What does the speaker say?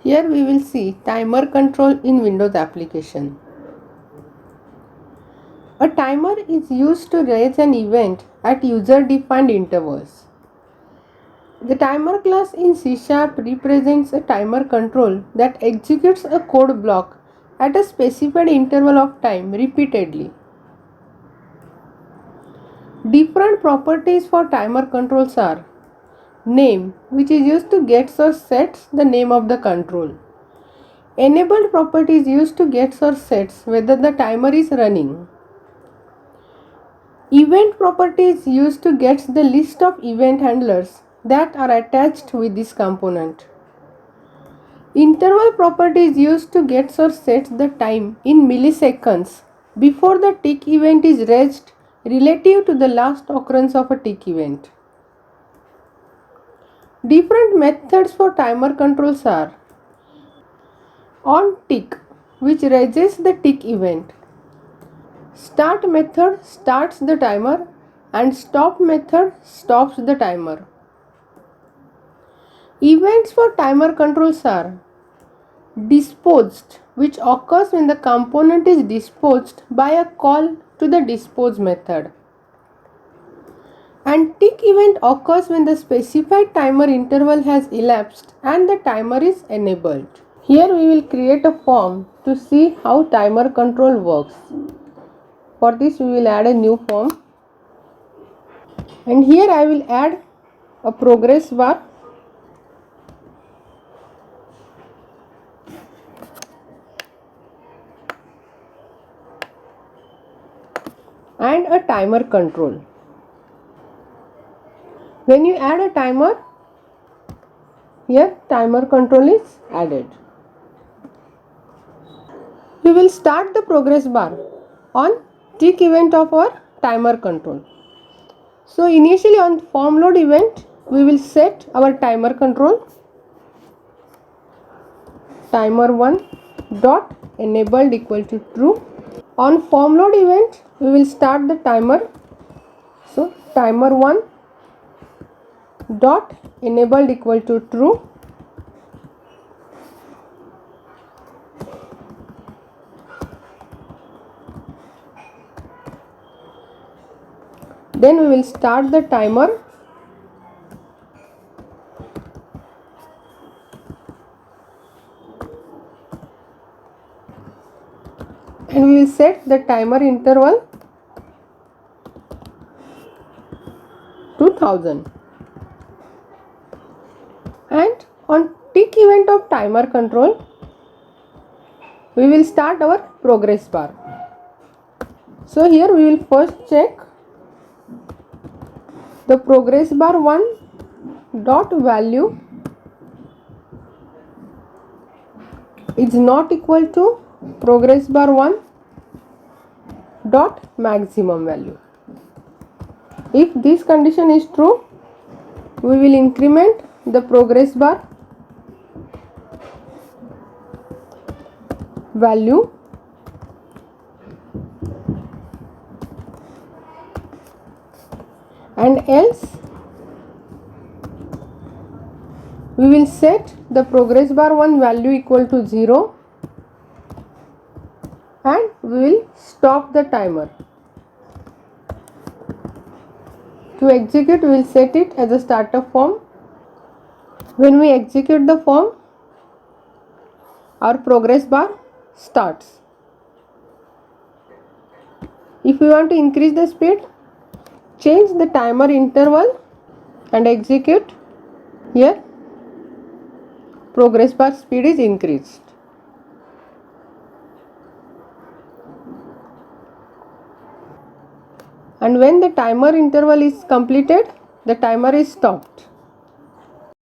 Here we will see timer control in Windows application. A timer is used to raise an event at user-defined intervals. The timer class in C# represents a timer control that executes a code block at a specified interval of time repeatedly. Different properties for timer controls are: name, which is used to gets or sets the name of the control. Enabled property is used to gets or sets whether the timer is running. Event property is used to gets the list of event handlers that are attached with this component. Interval property is used to gets or sets the time in milliseconds before the tick event is raised relative to the last occurrence of a tick event. Different methods for timer controls are: on tick, which raises the tick event. Start method starts the timer and stop method stops the timer. Events for timer controls are: disposed, which occurs when the component is disposed by a call to the dispose method. And tick event occurs when the specified timer interval has elapsed and the timer is enabled. Here we will create a form to see how timer control works. For this we will add a new form, and here I will add a progress bar and a timer control. When you add a timer, here timer control is added. We will start the progress bar on tick event of our timer control. So initially on form load event, we will set our timer control timer1 dot enabled equal to true. On form load event, we will start the timer. So timer1 dot enabled equal to true. Then we will start the timer and we will set the timer interval to 1000. And on tick event of timer control, we will start our progress bar. So here we will first check the progress bar 1 dot value is not equal to progress bar 1 dot maximum value. If this condition is true, we will increment the progress bar value and else we will set the progress bar 1 value equal to 0 and we will stop the timer. To execute, we will set it as a startup form. When we execute the form, our progress bar starts. If we want to increase the speed, change the timer interval and execute. Here progress bar speed is increased. And when the timer interval is completed, the timer is stopped.